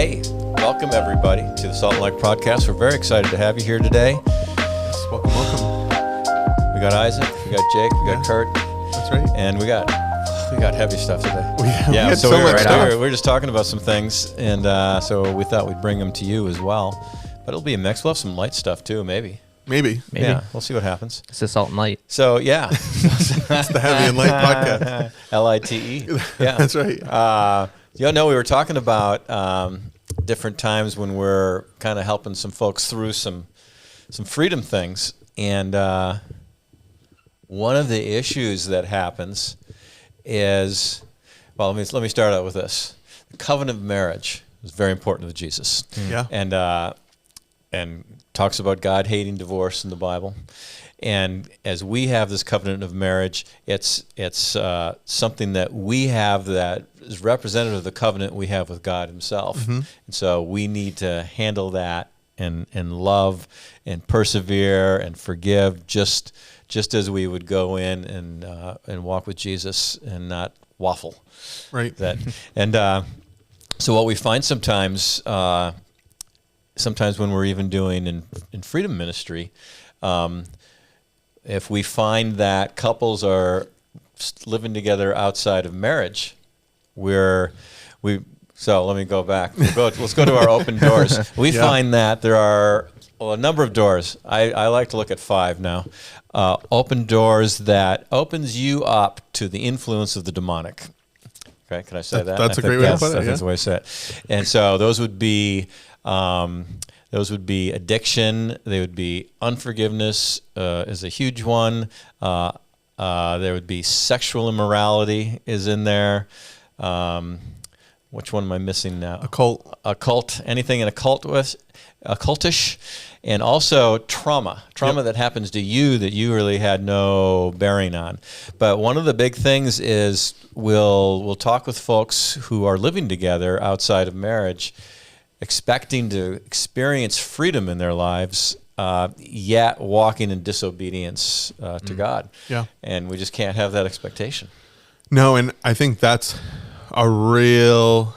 Hey, welcome everybody to the Salt and Light Podcast. We're very excited to have you here today. Yes, welcome. We got Isaac, we got Jake, we got Kurt. That's right. And we got heavy stuff today. We had so so we much stuff. we were just talking about some things, and so we thought we'd bring them to you as well. But it'll be a mix. We'll have some light stuff too, maybe. Maybe. Yeah, we'll see what happens. It's the Salt and Light. So, yeah. It's the Heavy and Light podcast. L-I-T-E. Yeah. That's right. We were talking about different times when we're kind of helping some folks through some freedom things. And one of the issues that happens is, well, let me start out with this. The covenant of marriage is very important to Jesus. Yeah. And talks about God hating divorce in the Bible. And as we have this covenant of marriage, it's something that we have that is representative of the covenant we have with God himself. Mm-hmm. And so we need to handle that and love and persevere and forgive just as we would go in and walk with Jesus and not waffle. Right. So what we find sometimes when we're even doing in freedom ministry, if we find that couples are living together outside of marriage, so let me go back. Let's go to our open doors. We find that there are a number of doors. I like to look at 5 now. Open doors that opens you up to the influence of the demonic. Okay, can I say that? That's a great way to put it. That's the way I say it. And so those would be addiction. They would be unforgiveness is a huge one. There would be sexual immorality is in there. Which one am I missing now? Occult. Anything in occultish. And also trauma that happens to you that you really had no bearing on. But one of the big things is we'll talk with folks who are living together outside of marriage, expecting to experience freedom in their lives, yet walking in disobedience to God. Yeah. And we just can't have that expectation. No, and I think that's a real,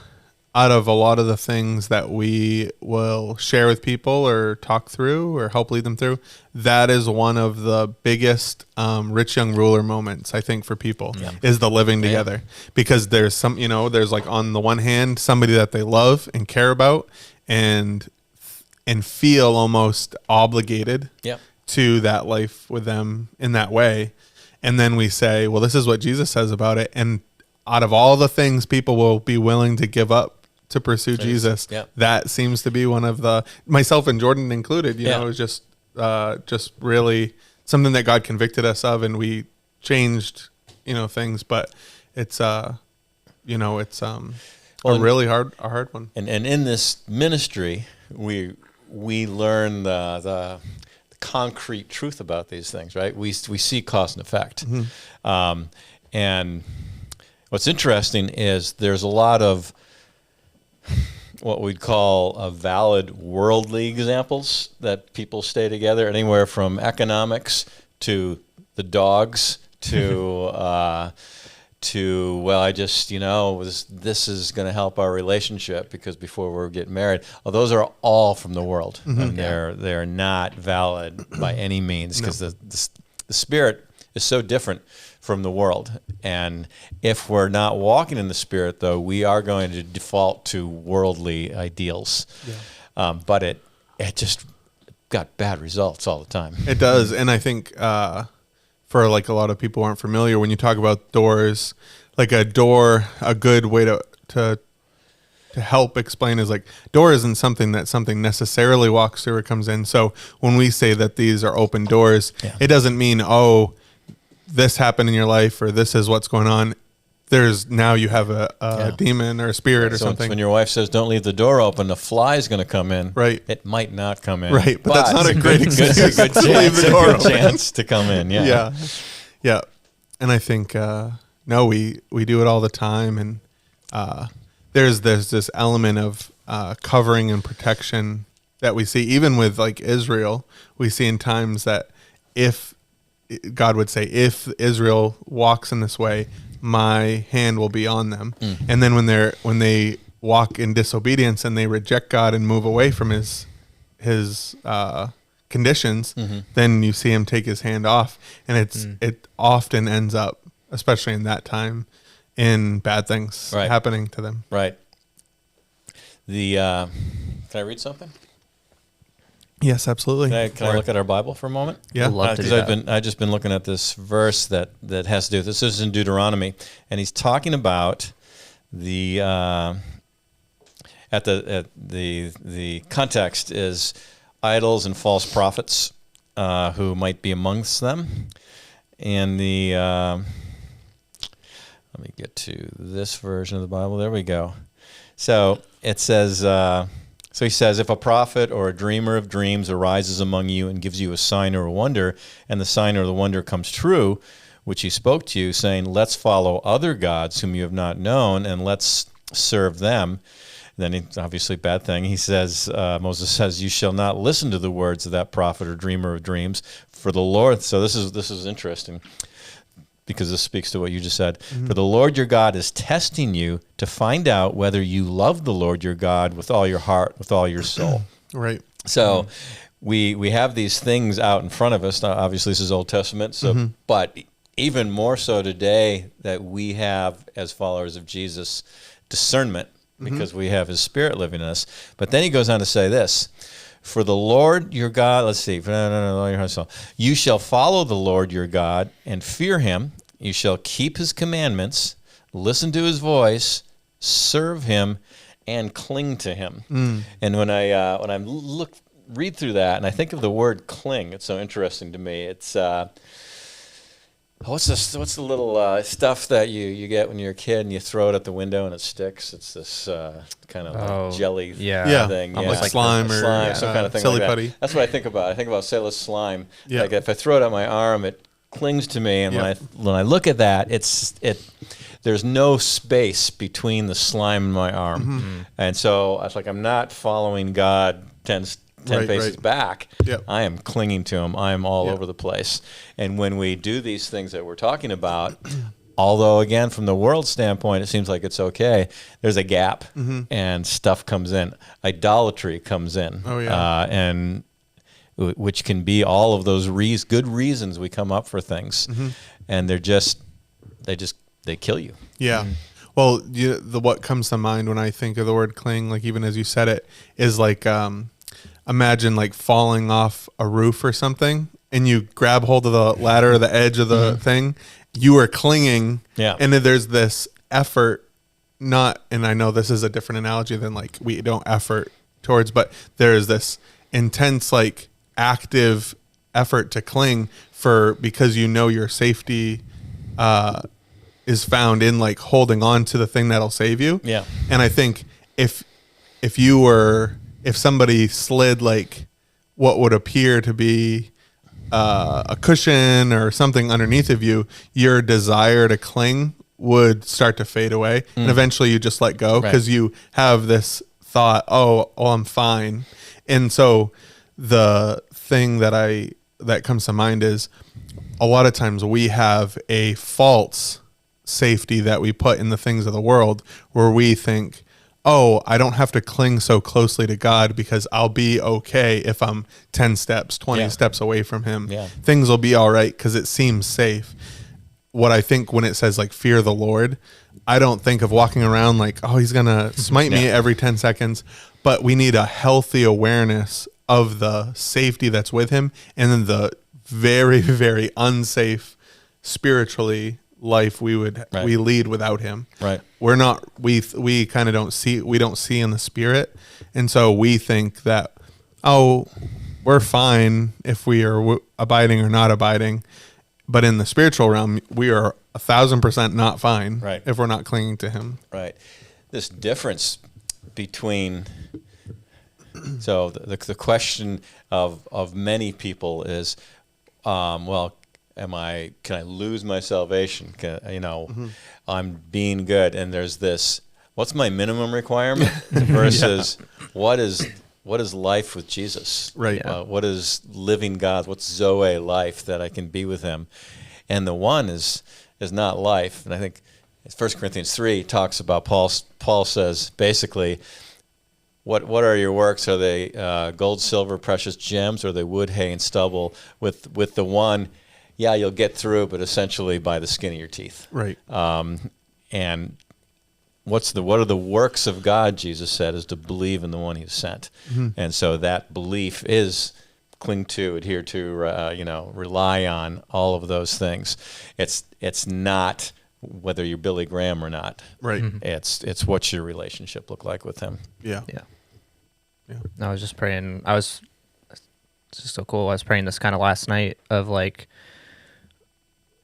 out of a lot of the things that we will share with people or talk through or help lead them through, that is one of the biggest rich young ruler moments, I think, for people, is the living together. Because there's there's like on the one hand, somebody that they love and care about and feel almost obligated to that life with them in that way. And then we say, well, this is what Jesus says about it. And out of all the things people will be willing to give up to pursue Jesus, that seems to be one of the, myself and Jordan included, you know, it was just really something that God convicted us of, and we changed, things, but it's, a really hard one. And in this ministry, we learn the concrete truth about these things, right? We see cause and effect. Mm-hmm. And what's interesting is there's a lot of what we'd call valid worldly examples that people stay together, anywhere from economics to the dogs to this is going to help our relationship because before we're getting married. Well, those are all from the world, and they're not valid by any means because the spirit is so different from the world. And if we're not walking in the Spirit, though, we are going to default to worldly ideals. Yeah. But it just got bad results all the time. It does. And I think for like a lot of people who aren't familiar, when you talk about doors, like a good way to help explain is like door isn't something necessarily walks through or comes in. So when we say that these are open doors, it doesn't mean, this happened in your life or this is what's going on. Now you have a demon or a spirit or something. When your wife says, don't leave the door open, a fly is going to come in. Right. It might not come in. Right. But that's not a great excuse to leave the door open. Chance to come in. Yeah. Yeah. And I think, we do it all the time. And there's this element of covering and protection that we see, even with like Israel. We see in times that if God would say, if Israel walks in this way, my hand will be on them. Mm. And then when they walk in disobedience and they reject God and move away from his conditions, then you see him take his hand off, and it often ends up, especially in that time, in bad things happening to them. Right. Can I read something? Yes, absolutely. Can I look at our Bible for a moment? Yeah. Love to do that. I've just been looking at this verse that has to do with this. This is in Deuteronomy, and he's talking about the the context is idols and false prophets who might be amongst them, and let me get to this version of the Bible. There we go. So it says. So he says, if a prophet or a dreamer of dreams arises among you and gives you a sign or a wonder, and the sign or the wonder comes true, which he spoke to you, saying, let's follow other gods whom you have not known, and let's serve them, then it's obviously a bad thing. He says, Moses says, you shall not listen to the words of that prophet or dreamer of dreams, for the Lord. So this is interesting, because this speaks to what you just said. For the Lord your God is testing you to find out whether you love the Lord your God with all your heart, with all your soul. Right. So we have these things out in front of us. Now, obviously, this is Old Testament, so but even more so today that we have, as followers of Jesus, discernment, because we have his Spirit living in us. But then he goes on to say this. For the Lord your God, let's see, you shall follow the Lord your God and fear him. You shall keep his commandments, listen to his voice, serve him, and cling to him. And when I read through that, and I think of the word cling, it's so interesting to me. It's what's the little stuff that you get when you're a kid and you throw it at the window and it sticks? It's this kind of like jelly thing. Like slime or some kind of thing silly like that. putty. That's what I think about. I think about sailor's slime. Yeah. Like if I throw it at my arm, it clings to me, and when I look at that, there's no space between the slime and my arm, and so it's like I'm not following God 10 paces back. Yep. I am clinging to him. I am all over the place. And when we do these things that we're talking about, although again from the world standpoint it seems like it's okay, there's a gap, and stuff comes in. Idolatry comes in. And which can be all of those good reasons we come up for things, and they kill you. Yeah. Well, what comes to mind when I think of the word cling, like even as you said it, is like imagine like falling off a roof or something, and you grab hold of the ladder or the edge of the thing. You are clinging, and then there's this effort. And I know this is a different analogy than like we don't effort towards, but there is this intense like active effort to cling because you know your safety is found in like holding on to the thing that'll save you. Yeah. And I think if somebody slid like what would appear to be a cushion or something underneath of you, your desire to cling would start to fade away, and eventually you just let go because you have this thought, oh, I'm fine. And so the thing that comes to mind is a lot of times we have a false safety that we put in the things of the world, where we think, oh, I don't have to cling so closely to God because I'll be okay if I'm 10 steps, 20 steps away from him. Yeah. Things will be all right because it seems safe. What I think when it says like fear the Lord, I don't think of walking around like, oh, he's going to smite me every 10 seconds. But we need a healthy awareness of the safety that's with him, and then the very, very unsafe spiritually life we lead without him. Right. We're not, we kind of don't see in the spirit. And so we think that, oh, we're fine if we are abiding or not abiding. But in the spiritual realm, we are 1,000% not fine if we're not clinging to him. Right. This difference between, so the question of many people is, well, can I lose my salvation? I'm being good, and there's this, what's my minimum requirement versus what is life with Jesus? Right. What is living God? What's Zoe life that I can be with him? And the one is not life. And I think 1 Corinthians 3 talks about Paul says basically, what are your works? Are they gold, silver, precious gems, or are they wood, hay, and stubble? With the one, yeah, you'll get through, but essentially by the skin of your teeth. Right. And what are the works of God? Jesus said is to believe in the one He sent, and so that belief is cling to, adhere to, rely on, all of those things. It's not whether you're Billy Graham or not. Right. It's what's your relationship look like with Him. Yeah. Yeah. Yeah. I was just praying. It's just so cool. I was praying this kind of last night of like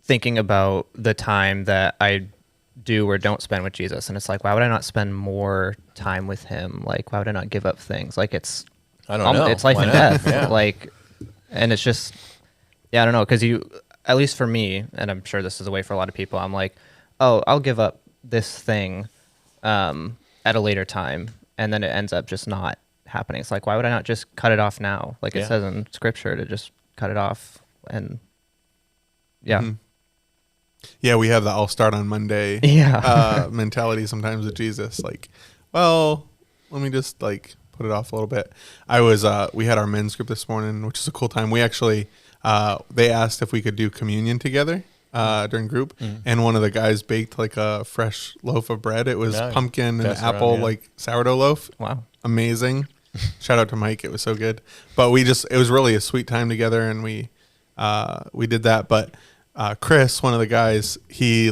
thinking about the time that I do or don't spend with Jesus. And it's like, why would I not spend more time with Him? Like, why would I not give up things? Like I don't know. It's life Why and not? death. Yeah. Like, and it's just, I don't know. Cause at least for me, and I'm sure this is the way for a lot of people, I'm like, oh, I'll give up this thing, at a later time. And then it ends up just not happening. It's like, why would I not just cut it off now? Like it says in scripture to just cut it off. And yeah. Yeah, we have the I'll start on Monday mentality sometimes with Jesus. Like, well, let me just like put it off a little bit. We had our men's group this morning, which is a cool time. We actually, they asked if we could do communion together during group. And one of the guys baked like a fresh loaf of bread. It was pumpkin and apple, like sourdough loaf. Wow. Amazing. Shout out to Mike. It was so good. But it was really a sweet time together, and we did that. But Chris, one of the guys, he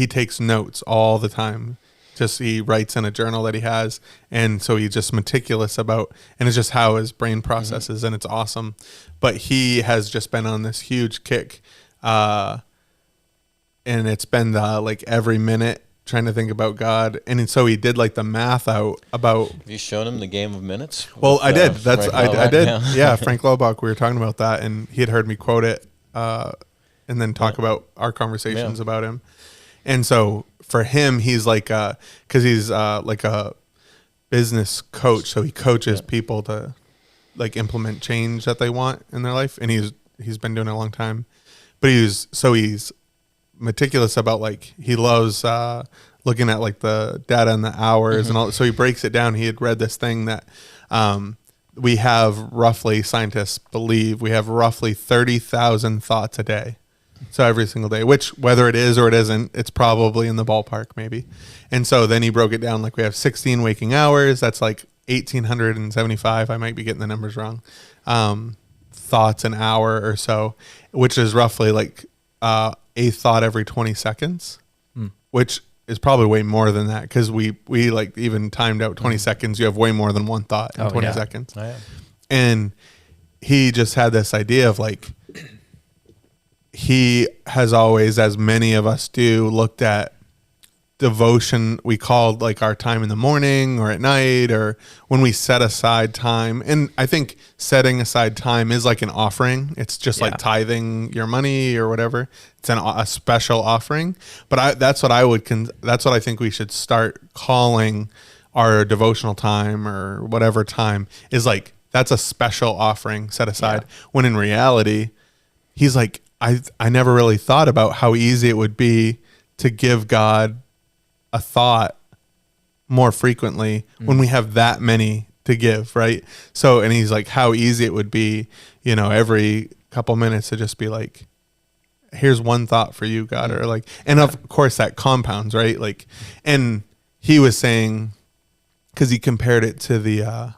takes notes all the time. He writes in a journal that he has, and so he's just meticulous about, and it's just how his brain processes, and it's awesome. But he has just been on this huge kick, and it's been like every minute trying to think about God, and so he did like the math out about. Have you shown him the game of minutes? Well, I did. I did. Yeah. Yeah, Frank Lobach. We were talking about that, and he had heard me quote it, and then talk about our conversations about him. And so for him, he's like, because he's like a business coach, so he coaches people to like implement change that they want in their life, and he's been doing it a long time. But he's meticulous about, like, he loves looking at like the data and the hours and all. So he breaks it down. He had read this thing that we have roughly, scientists believe we have roughly 30,000 thoughts a day. So every single day, which whether it is or it isn't, it's probably in the ballpark maybe. And so then he broke it down, like we have 16 waking hours. That's like 1,875. I might be getting the numbers wrong. Thoughts an hour or so, which is roughly like a thought every 20 seconds, which is probably way more than that, because we like even timed out 20 seconds. You have way more than one thought in 20 seconds. Oh, yeah. And he just had this idea of like, he has always, as many of us do, looked at devotion. We called like our time in the morning or at night, or when we set aside time. And I think setting aside time is like an offering. It's just like tithing your money or whatever. It's a special offering. But that's what I think we should start calling our devotional time, or whatever time is, like, that's a special offering set aside. When in reality, he's like, I never really thought about how easy it would be to give God a thought more frequently when we have that many to give, right? So, and he's like, how easy it would be, every couple minutes to just be like, here's one thought for you, God, or like, and of course that compounds, right? Like, and he was saying, because he compared it to the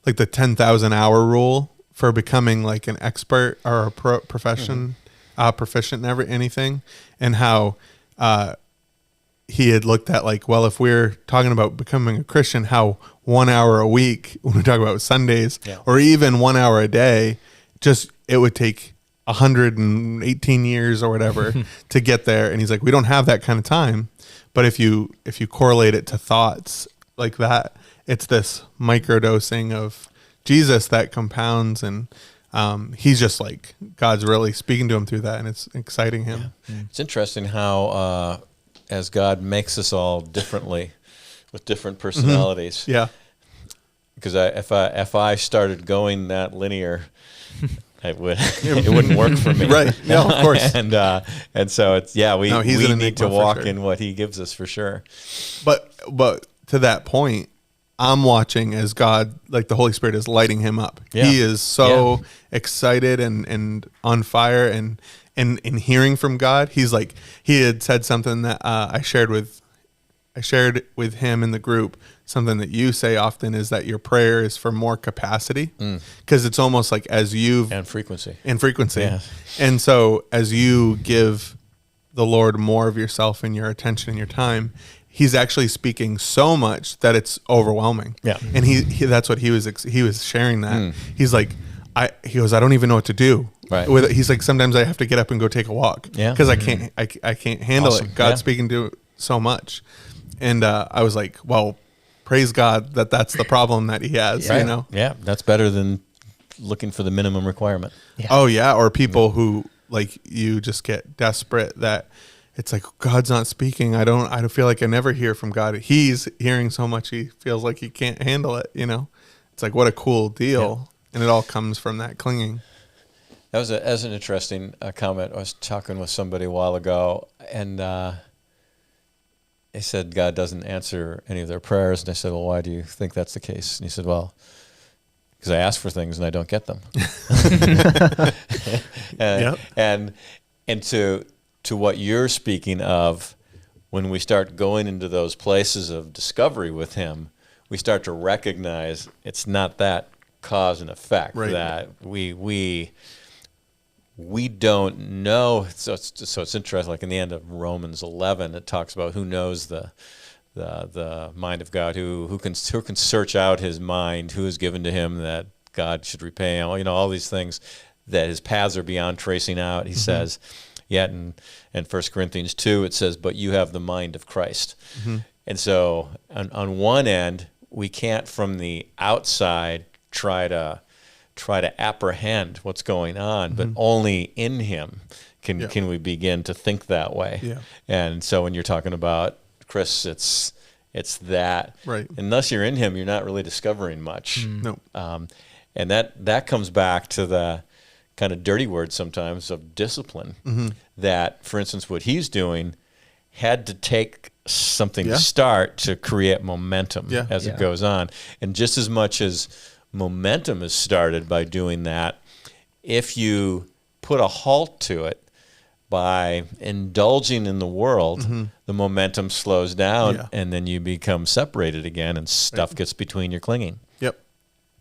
like the 10,000 hour rule for becoming like an expert or a proficient in anything, and how he had looked at like, well, if we're talking about becoming a Christian, how 1 hour a week, when we talk about Sundays, or even 1 hour a day, just it would take 118 years or whatever to get there. And he's like, we don't have that kind of time. But if you correlate it to thoughts like that, it's this microdosing of Jesus that compounds, and he's just like, God's really speaking to him through that, and it's exciting him. It's interesting how as God makes us all differently with different personalities. Yeah. Because if I started going that linear, it wouldn't work for me. Right. No, of course. and so it's we No, he's we an need to enigma for walk sure. in what he gives us for sure. But to that point, I'm watching as God, like the Holy Spirit, is lighting him up. Yeah. He is so excited and on fire and hearing from God. He's like, he had said something that I shared with him in the group. Something that you say often is that your prayer is for more capacity, because it's almost like as you've And frequency. frequency. Yes. And so as you give the Lord more of yourself and your attention and your time, he's actually speaking so much that it's overwhelming. Yeah. And he that's what he was sharing that. He's like, he goes, I don't even know what to do. Right. He's like, sometimes I have to get up and go take a walk. Yeah. Because I can't handle Awesome. it. God's Yeah. speaking to so much. And I was like, well, praise God that's the problem that he has, you know? Yeah, that's better than looking for the minimum requirement. Oh yeah, or people who like you just get desperate that it's like God's not speaking. I don't feel like I never hear from God. He's hearing so much he feels like he can't handle it, you know. It's like what a cool deal. And it all comes from that clinging. That was an interesting comment. I was talking with somebody a while ago, and they said God doesn't answer any of their prayers. And I said, well, why do you think that's the case? And he said, well, because I ask for things and I don't get them. And to what you're speaking of, when we start going into those places of discovery with him, we start to recognize it's not that cause and effect, Right. that we don't know. So it's interesting. Like in the end of Romans 11, it talks about who knows the mind of God, who can search out his mind, who is given to him that God should repay him. You know, all these things that his paths are beyond tracing out. He says, yet in 1 Corinthians 2, it says, but you have the mind of Christ. And so on one end, we can't from the outside try to apprehend what's going on, but only in him can we begin to think that way. Yeah. And so when you're talking about Chris, it's that. Right. Unless you're in him, you're not really discovering much. No. And that comes back to the kind of dirty word sometimes of discipline. That, for instance, what he's doing had to take something to start to create momentum as it goes on. And just as much as momentum is started by doing that, if you put a halt to it by indulging in the world, the momentum slows down and then you become separated again and stuff gets between your clinging. Yep.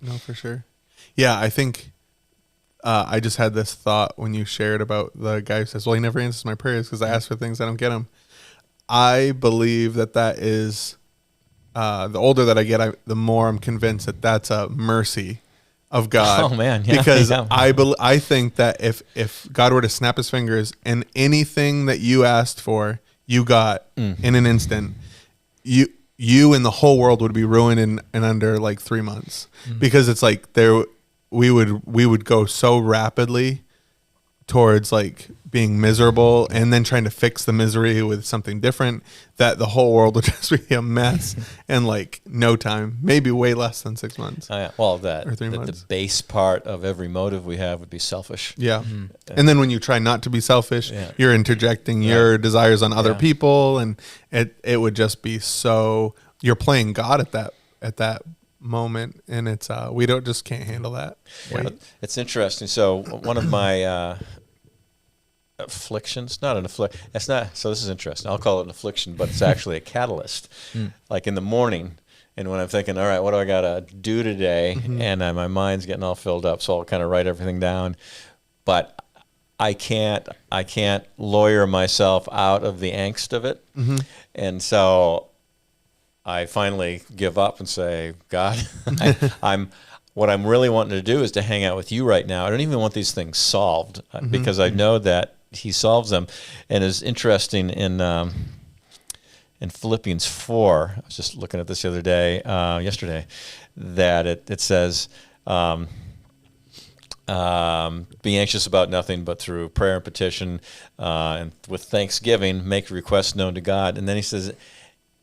No, for sure. Yeah, I think I just had this thought when you shared about the guy who says, well, he never answers my prayers because I ask for things I don't get them. I believe that is, the older that I get, the more I'm convinced that that's a mercy of God. Oh, man. Yeah, because yeah. I think that if God were to snap his fingers and anything that you asked for, you got in an instant, you and the whole world would be ruined in under like 3 months, because it's like we would go so rapidly towards like being miserable and then trying to fix the misery with something different, that the whole world would just be a mess in like no time, maybe way less than 6 months. Oh, yeah. Well, Or 3 the months. base part of every motive we have would be selfish. Yeah. And then when you try not to be selfish, Yeah. you're interjecting your desires on other Yeah. people, and it would just be so, you're playing God at that moment, and it's we just can't handle that. Yeah, it's interesting. So one of my afflictions, not an affliction. It's not. So this is interesting. I'll call it an affliction, but it's actually a catalyst. Like in the morning, and when I'm thinking, all right, what do I gotta do today? And my mind's getting all filled up, so I'll kind of write everything down. But I can't lawyer myself out of the angst of it, and so I finally give up and say, God, what I'm really wanting to do is to hang out with you right now. I don't even want these things solved because I know that he solves them. And it's interesting in Philippians 4, I was just looking at this the other day, yesterday, that it says, be anxious about nothing, but through prayer and petition and with thanksgiving, make requests known to God. And then he says,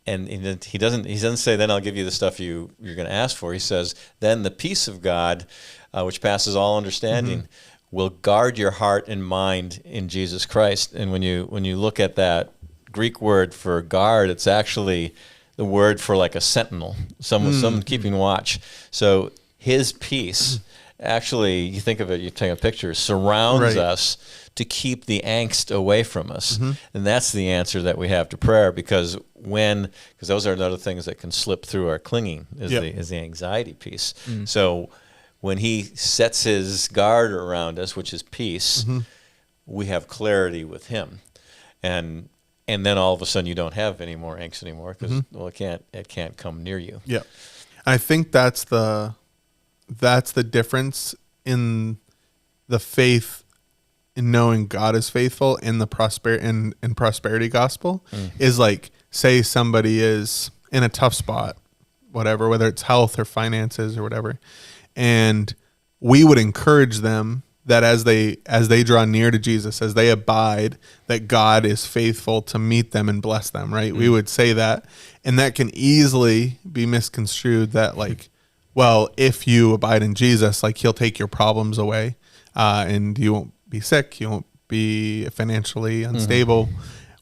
and he doesn't say, then I'll give you the stuff you're going to ask for. He says, then the peace of God, which passes all understanding, will guard your heart and mind in Jesus Christ. And when you look at that Greek word for guard, it's actually the word for like a sentinel, someone keeping watch. So his peace, actually, you think of it, you take a picture, surrounds Right. us to keep the angst away from us. And that's the answer that we have to prayer, because those are another things that can slip through our clinging is Yep. is the anxiety piece. So when he sets his guard around us, which is peace, we have clarity with him. And then all of a sudden you don't have any more angst anymore because well, it can't come near you. Yeah. I think that's the difference in the faith in knowing God is faithful in the prosperity gospel is like, say somebody is in a tough spot, whatever, whether it's health or finances or whatever. And we would encourage them that as they draw near to Jesus, as they abide, that God is faithful to meet them and bless them, right? We would say that, and that can easily be misconstrued that like, well, if you abide in Jesus, like he'll take your problems away, and you won't be sick, you won't be financially unstable,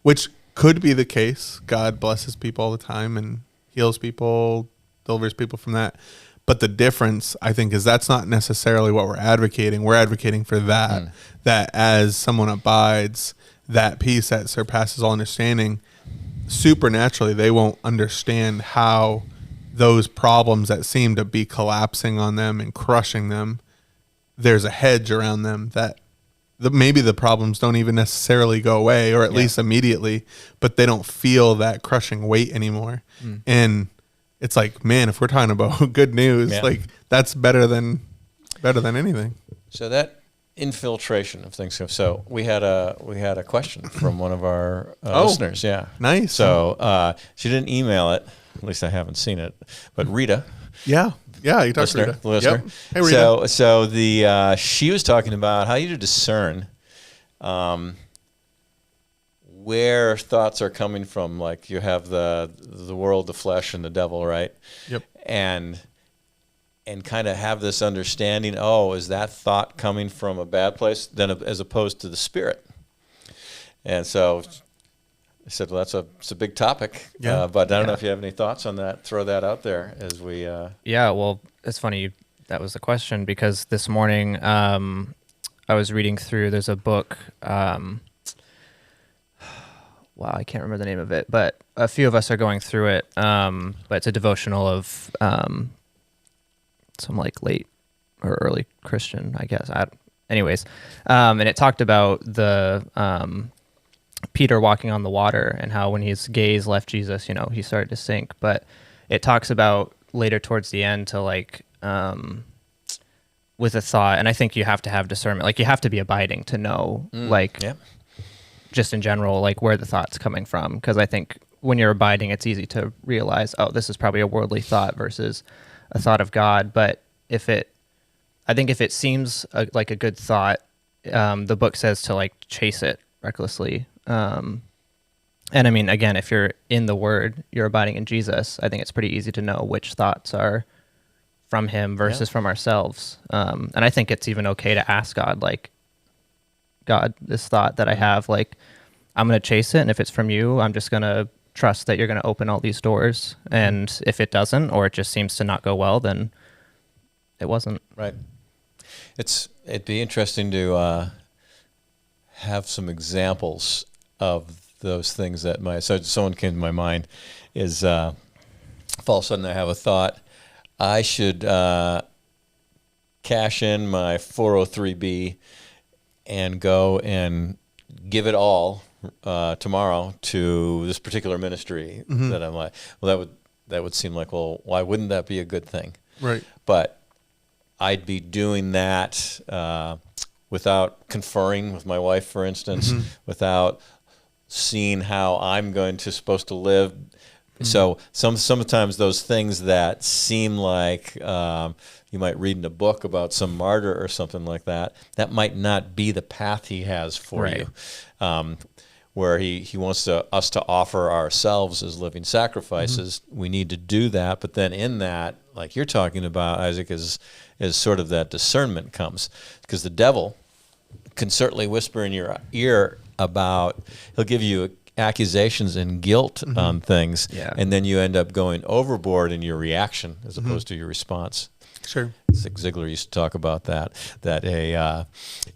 which could be the case. God blesses people all the time and heals people, delivers people from that. But the difference, I think, is that's not necessarily what we're advocating. We're advocating for that, that as someone abides, that peace that surpasses all understanding, supernaturally, they won't understand how those problems that seem to be collapsing on them and crushing them, there's a hedge around them that maybe the problems don't even necessarily go away, or at least immediately, but they don't feel that crushing weight anymore. And it's like, man, if we're talking about good news, like that's better than anything. So that infiltration of things. So we had a question from one of our listeners. Yeah, Nice. So she didn't email it. At least I haven't seen it. But Rita, Yeah, you talked to listener, Rita. the listener. Yep. Hey, Rita. So she was talking about how you discern where thoughts are coming from. Like you have the world, the flesh, and the devil, right? Yep. And kind of have this understanding, oh, is that thought coming from a bad place then as opposed to the spirit? And so I said, well, it's a big topic, Yeah. but I don't know if you have any thoughts on that. Throw that out there as we... Yeah, well, it's funny that was the question, because this morning I was reading through, there's a book, wow, I can't remember the name of it, but a few of us are going through it, but it's a devotional of some like late or early Christian, I guess. Anyways, and it talked about the Peter walking on the water and how when his gaze left Jesus, he started to sink. But it talks about later towards the end to like with a thought, and I think you have to have discernment, like you have to be abiding to know, just in general, like where the thought's coming from. Because I think when you're abiding, it's easy to realize, oh, this is probably a worldly thought versus a thought of God. But I think if it seems like a good thought, the book says to like chase it recklessly. And I mean, again, if you're in the Word, you're abiding in Jesus, I think it's pretty easy to know which thoughts are from him versus from ourselves. And I think it's even okay to ask God, like, God, this thought that I have, like, I'm going to chase it. And if it's from you, I'm just going to trust that you're going to open all these doors. And if it doesn't, or it just seems to not go well, then it wasn't. Right. It'd be interesting to have some examples of those things that so someone came to my mind is if all of a sudden I have a thought, I should cash in my 403B and go and give it all tomorrow to this particular ministry that I'm like, well, that would seem like, well, why wouldn't that be a good thing? Right. But I'd be doing that without conferring with my wife, for instance, without seeing how I'm supposed to live. So sometimes those things that seem like you might read in a book about some martyr or something like that, that might not be the path he has for you. Where he wants us to offer ourselves as living sacrifices. We need to do that, but then in that, like you're talking about, Isaac, is sort of that discernment comes, because the devil can certainly whisper in your ear about, he'll give you accusations and guilt on things, Yeah. and then you end up going overboard in your reaction as opposed to your response. Sure. Zig Ziglar used to talk about that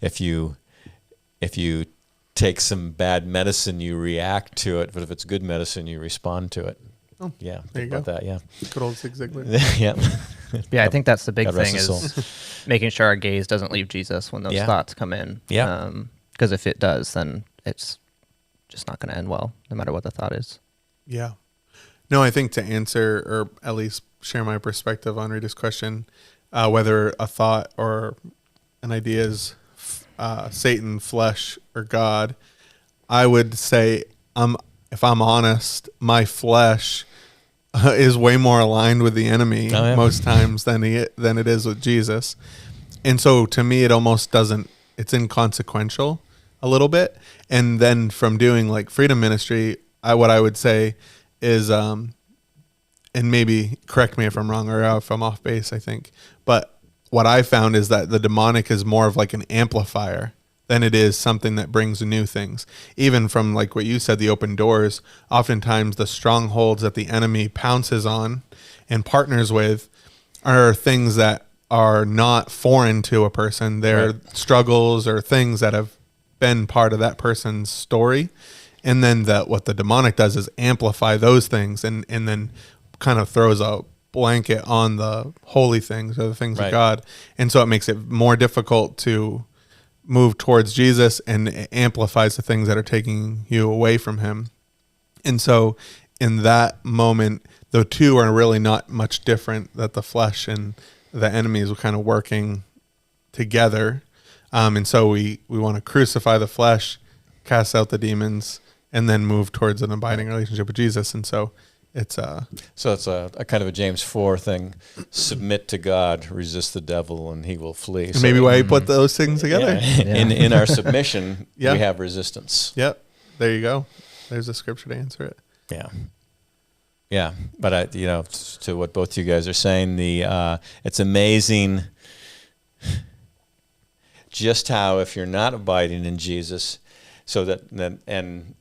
if you take some bad medicine, you react to it, but if it's good medicine, you respond to it. Oh, Yeah, there you think about go. that. Yeah, Good old Zig Ziglar. yeah. Yeah, I think that's the big God rest thing his is soul. making sure our gaze doesn't leave Jesus when those Yeah. thoughts come in. Yeah. Because if it does, then it's just not going to end well, no matter what the thought is. Yeah. No, I think to answer or at least share my perspective on Rita's question, whether a thought or an idea is Satan, flesh, or God, I would say, if I'm honest, my flesh is way more aligned with the enemy Oh, yeah. most times than it is with Jesus. And so to me, it almost doesn't, it's inconsequential a little bit. And then from doing like freedom ministry, what I would say is, and maybe correct me if I'm wrong or if I'm off base, I think, but what I found is that the demonic is more of like an amplifier than it is something that brings new things. Even from like what you said, the open doors, oftentimes the strongholds that the enemy pounces on and partners with are things that are not foreign to a person. They're Right. struggles or things that have been part of that person's story. And then what the demonic does is amplify those things and then kind of throws a blanket on the holy things or the things Right. of God. And so it makes it more difficult to move towards Jesus, and it amplifies the things that are taking you away from him. And so in that moment, the two are really not much different, that the flesh and the enemies were kind of working together. And so we want to crucify the flesh, cast out the demons, and then move towards an abiding relationship with Jesus. And so it's So it's a kind of a James 4 thing. Submit to God, resist the devil, and he will flee. So maybe why you put those things together. yeah, in our submission, Yeah. we have resistance. Yep. There you go. There's a scripture to answer it. Yeah. Yeah. But to what both you guys are saying, it's amazing just how, if you're not abiding in Jesus, so that, and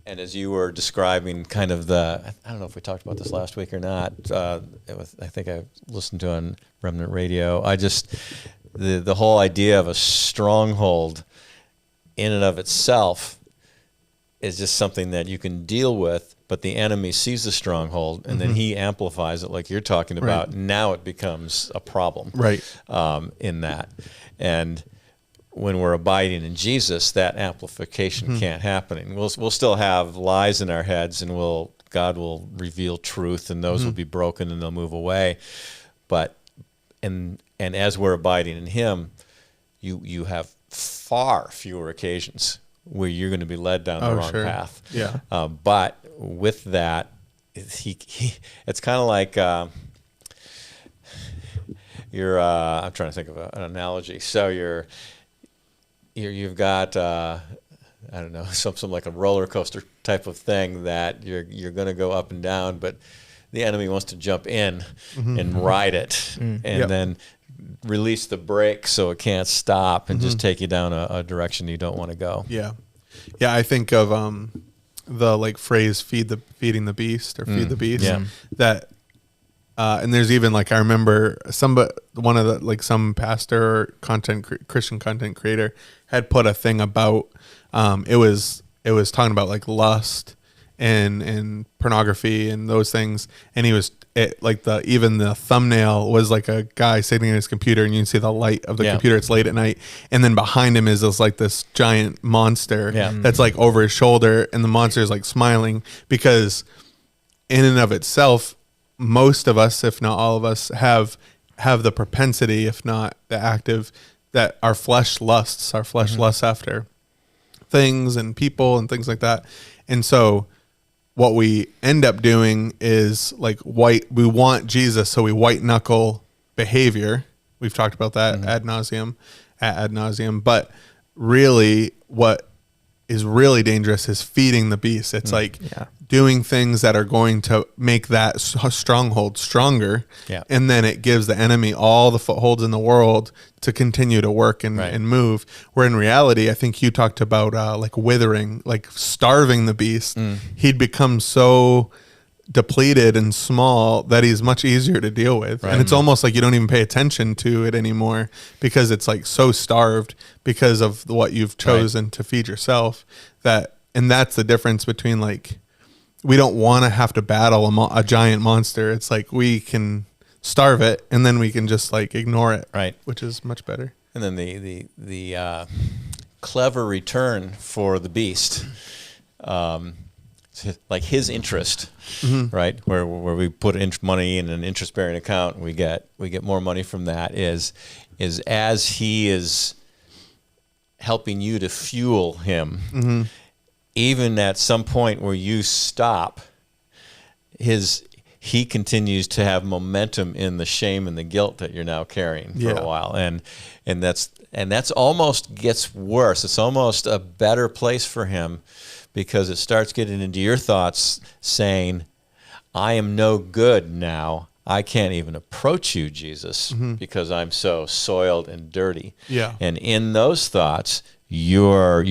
as you were describing kind of I don't know if we talked about this last week or not. I think I listened to on Remnant Radio. The whole idea of a stronghold in and of itself is just something that you can deal with, but the enemy sees the stronghold and then he amplifies it like you're talking about. Right. Now it becomes a problem. Right. In that. And when we're abiding in Jesus, that amplification can't happen. And we'll still have lies in our heads, and God will reveal truth, and those will be broken and they'll move away. But and as we're abiding in him, you have far fewer occasions where you're going to be led down the wrong sure. path. Yeah. But with that, it's kind of like I'm trying to think of an analogy. So you've got I don't know, some like a roller coaster type of thing that you're going to go up and down, but the enemy wants to jump in and ride it, and Yep. then release the brake so it can't stop and just take you down a direction you don't want to go. Yeah. Yeah. I think of the like phrase feeding the beast or feed the beast. Yeah. That and there's even like I remember some pastor or Christian content creator had put a thing about it was talking about like lust and pornography and those things, and he was even the thumbnail was like a guy sitting at his computer, and you can see the light of the Yeah. computer. It's late at night, and then behind him is this giant monster Yeah. that's like over his shoulder, and the monster is like smiling because in and of itself, most of us, if not all of us, have the propensity, if not the active, that our flesh lusts after things and people and things like that. And so what we end up doing is like we want Jesus, so we white knuckle behavior. We've talked about that ad nauseum, but really what is really dangerous is feeding the beast. It's like doing things that are going to make that stronghold stronger. Yeah. And then it gives the enemy all the footholds in the world to continue to work and, Right. and move. Where in reality, I think you talked about like withering, like starving the beast. He'd become so depleted and small that he's much easier to deal with. Right. And it's almost like you don't even pay attention to it anymore because it's like so starved because of what you've chosen to feed yourself. And that's the difference between like, we don't want to have to battle a giant monster. It's like we can starve it and then we can just like ignore it. Right. Which is much better. And then the clever return for the beast, like his interest, right? Where we put money in an interest-bearing account, and we get more money from that. Is as he is helping you to fuel him, even at some point where you stop, he continues to have momentum in the shame and the guilt that you're now carrying for a while, and that's almost gets worse. It's almost a better place for him because it starts getting into your thoughts saying, I am no good now. I can't even approach you, Jesus, because I'm so soiled and dirty. Yeah. And in those thoughts, you're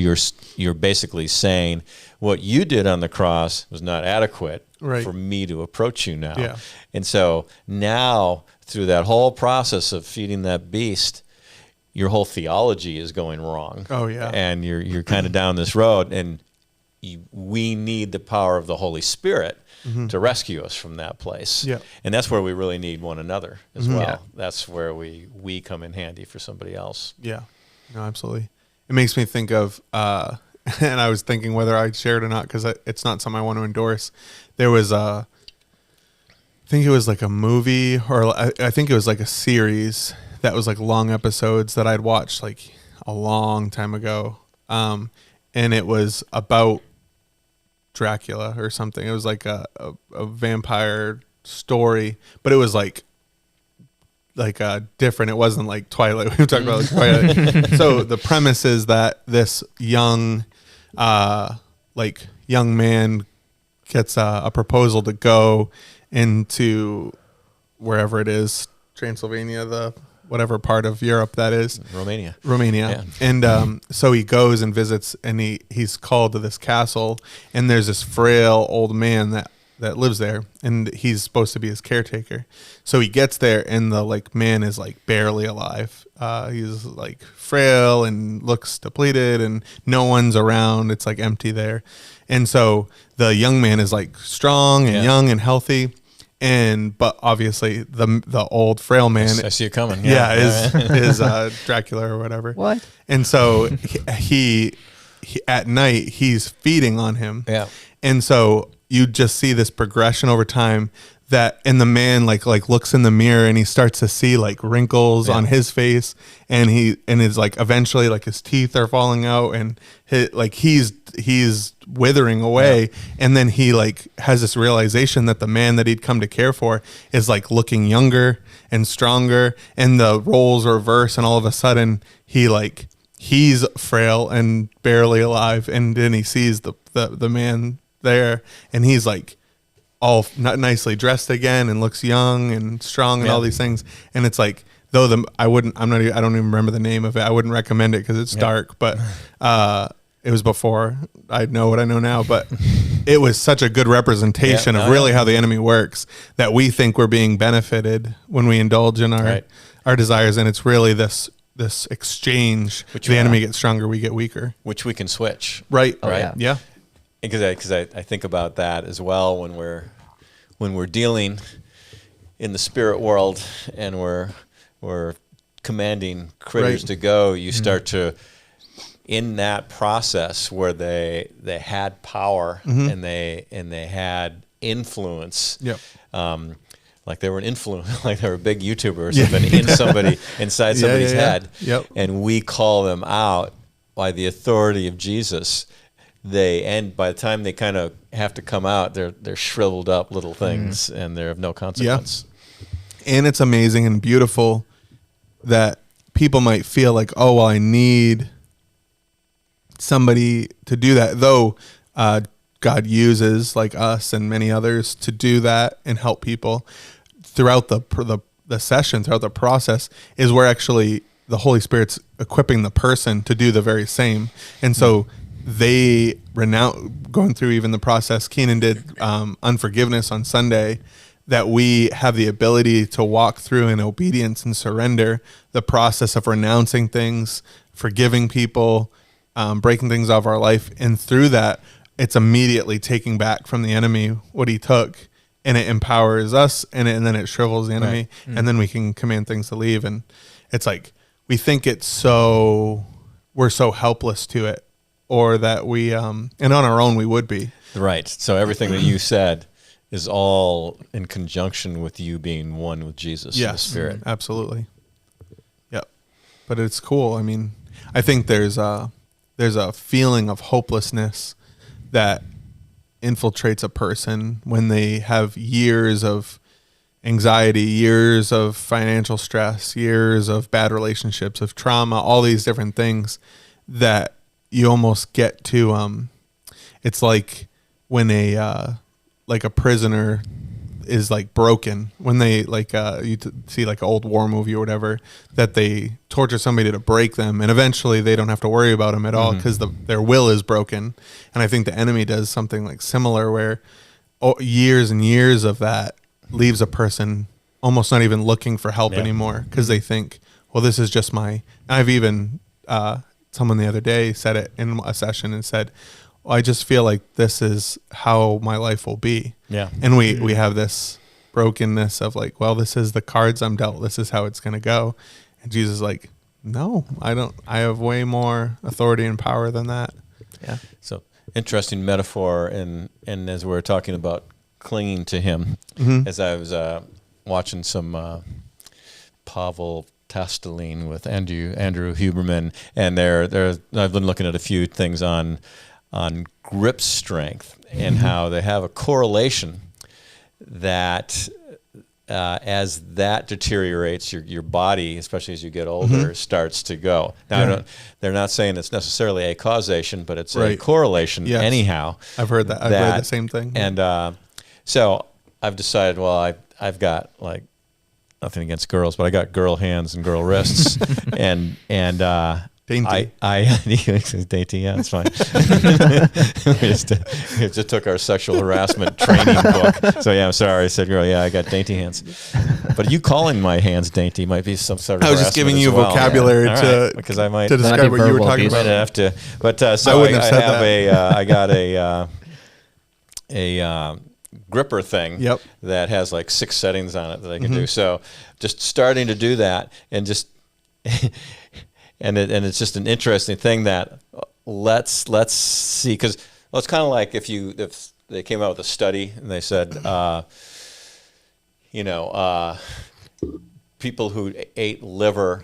basically saying what you did on the cross was not adequate Right. for me to approach you now. Yeah. And so now through that whole process of feeding that beast, your whole theology is going wrong. Oh, yeah. And you're kind of down this road, and we need the power of the Holy Spirit to rescue us from that place. Yeah. And that's where we really need one another as well. Yeah. That's where we come in handy for somebody else. Yeah, no, absolutely. It makes me think of, and I was thinking whether I'd share it or not because it's not something I want to endorse. There was I think it was like a movie, or I think it was like a series that was like long episodes that I'd watched like a long time ago, and it was about Dracula or something. It was like a vampire story, but it was like different. It wasn't like Twilight. We were talking about like Twilight. So the premise is that this young man gets a proposal to go into wherever it is, Transylvania, the whatever part of Europe that is. Romania. Yeah. And so he goes and visits, and he's called to this castle, and there's this frail old man that lives there, and he's supposed to be his caretaker. So he gets there, and the like man is like barely alive. He's like frail and looks depleted, and no one's around. It's like empty there. And so the young man is like strong and young and healthy. But obviously the old frail man, I see it coming. is Dracula or whatever. What? And so he at night he's feeding on him. Yeah. And so you just see this progression over time and the man like looks in the mirror and he starts to see like wrinkles on his face, and it's like eventually like his teeth are falling out, and he's withering away. And then he like has this realization that the man that he'd come to care for is like looking younger and stronger, and the roles reverse, and all of a sudden he's frail and barely alive, and then he sees the man there, and he's like all nicely dressed again and looks young and strong and all these things. And it's like, though I don't even remember the name of it. I wouldn't recommend it because it's dark, but it was before I know what I know now, but it was such a good representation of really how the enemy works, that we think we're being benefited when we indulge in our desires. And it's really this exchange, which the enemy gets stronger, we get weaker, Which we can switch. right? Oh, Right. yeah. Yeah. Because I think about that as well when we're dealing in the spirit world and we're commanding critters to go. You start to, in that process where they had power and they had influence. Yep. Like they were an influence, like they were a big YouTuber or something inside somebody's head. Yep. And we call them out by the authority of Jesus. By the time they kind of have to come out, they're shriveled up little things, and they're of no consequence. And it's amazing and beautiful that people might feel like, oh, well, I need somebody to do that. Though God uses like us and many others to do that and help people throughout the session, throughout the process, is where actually the Holy Spirit's equipping the person to do the very same. And so they going through even the process Keenan did, unforgiveness on Sunday, that we have the ability to walk through in obedience and surrender the process of renouncing things, forgiving people, breaking things off our life. And through that, it's immediately taking back from the enemy what he took, and it empowers us, and then it shrivels the enemy, Right. and then we can command things to leave. And it's like, we think we're so helpless to it, or that we, and on our own we would be. Right. So everything that you said is all in conjunction with you being one with Jesus in the Spirit. Absolutely. Yep. But it's cool. I mean, I think there's a feeling of hopelessness that infiltrates a person when they have years of anxiety, years of financial stress, years of bad relationships, of trauma, all these different things that you almost get to, it's like when like a prisoner is like broken, when they like see like an old war movie or whatever, that they torture somebody to break them, and eventually they don't have to worry about them at all because their will is broken. And I think the enemy does something like similar, where years and years of that leaves a person almost not even looking for help anymore, because they think, well, this is just I've even someone the other day said it in a session and said, well, I just feel like this is how my life will be. Yeah. And we have this brokenness of like, well, this is the cards I'm dealt. This is how it's going to go. And Jesus is like, no, I don't. I have way more authority and power than that. Yeah. So interesting metaphor. And as we're talking about clinging to him, as I was watching some Pavel Tasteline with Andrew Huberman, and I've been looking at a few things on grip strength and how they have a correlation that as that deteriorates, your body, especially as you get older, starts to go. Now, they're not saying it's necessarily a causation, but it's a correlation anyhow. I've heard that. I've read the same thing. And so I've decided, well, I've got like nothing against girls, but I got girl hands and girl wrists, and dainty. Dainty, yeah, that's fine. we just took our sexual harassment training book. So yeah, I'm sorry. I said, girl, yeah, I got dainty hands. But you calling my hands dainty might be some sort of I was just harassment giving you as well. vocabulary Right, because I might to describe what you were talking I might about. have to. But so I wouldn't have said I got a gripper thing that has like 6 settings on it that I can do. So just starting to do that, and just and it's just an interesting thing that let's see, because it's kind of like if they came out with a study and they said people who ate liver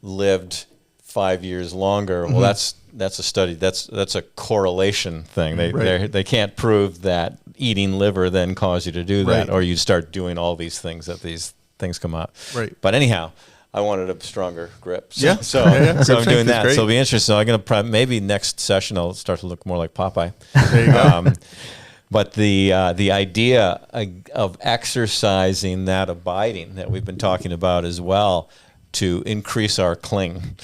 lived 5 years longer. Well, that's a study. That's a correlation thing. They can't prove that eating liver then caused you to do that, or you start doing all these things that these things come out. Right. But anyhow, I wanted a stronger grip. So, Yeah. so, Yeah. so I'm Grip doing strength is that. great. So it'll be interesting. I'm going to maybe next session I'll start to look more like Popeye. There you go. But the idea of exercising that abiding that we've been talking about as well, to increase our cling,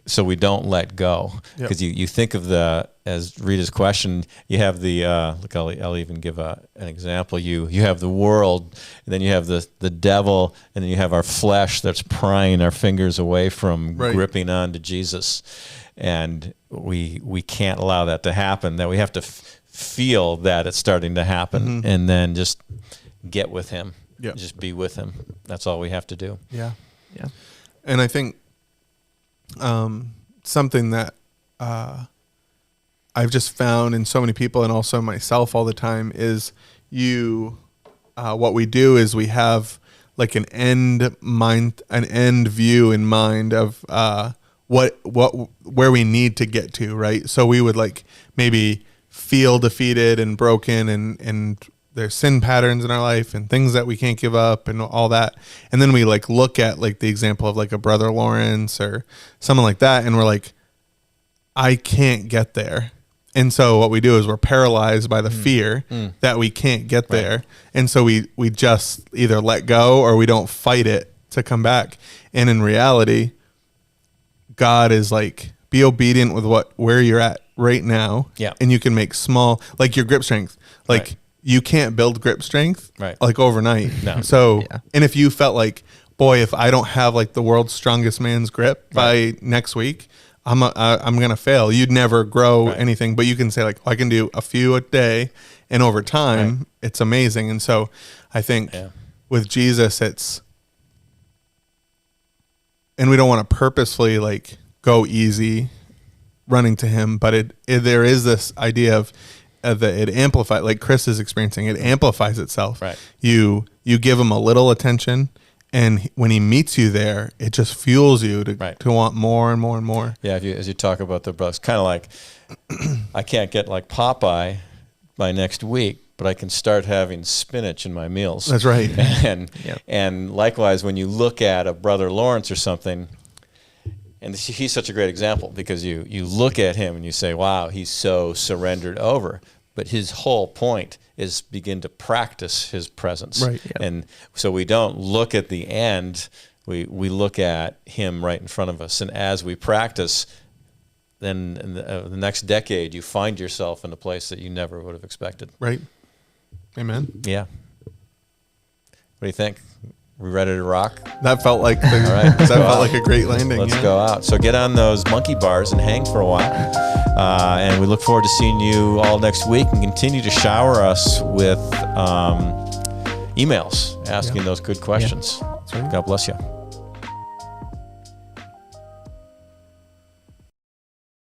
so we don't let go. Because you think of as Rita's question, you have the look. I'll even give an example. You have the world, and then you have the devil, and then you have our flesh that's prying our fingers away from gripping onto Jesus, and we can't allow that to happen. That we have to feel that it's starting to happen, and then just get with him. Just be with him. That's all we have to do. Yeah. Yeah. And I think something that I've just found in so many people, and also myself all the time, is what we do is we have like an end view in mind of where we need to get to, right? So we would like maybe feel defeated and broken, and there's sin patterns in our life and things that we can't give up and all that. And then we like look at like the example of like a Brother Lawrence or someone like that, and we're like, I can't get there. And so what we do is we're paralyzed by the fear that we can't get there. And so we just either let go or we don't fight it to come back. And in reality, God is like, be obedient with where you're at right now. Yeah. And you can make small, like your grip strength. Like Right. you can't build grip strength Right. like overnight. No. So, Yeah. and if you felt like, boy, if I don't have like the world's strongest man's grip by next week, I'm going to fail. You'd never grow Right. anything, but you can say like, I can do a few a day, and over time it's amazing. And so I think Yeah. with Jesus, and we don't want to purposefully like go easy running to him, but there is this idea of that it amplifies, like Chris is experiencing, it amplifies itself. Right. You give him a little attention, and when he meets you there, it just fuels you to Right. to want more and more and more. Yeah, as you talk about the brothers, kind of like I can't get like Popeye by next week, but I can start having spinach in my meals. That's right. and Yep. and likewise, when you look at a Brother Lawrence or something, and he's such a great example because you look at him and you say, wow, he's so surrendered over. But his whole point is begin to practice his presence. Right. Yep. And so we don't look at the end, we look at him right in front of us. And as we practice, then in the next decade, you find yourself in a place that you never would have expected. Right. Amen. Yeah. What do you think? We ready to rock? That felt like All right, that let's go felt out. like a great landing. Let's yeah. go out. So get on those monkey bars and hang for a while. And we look forward to seeing you all next week, and continue to shower us with emails asking those good questions. right. God bless you.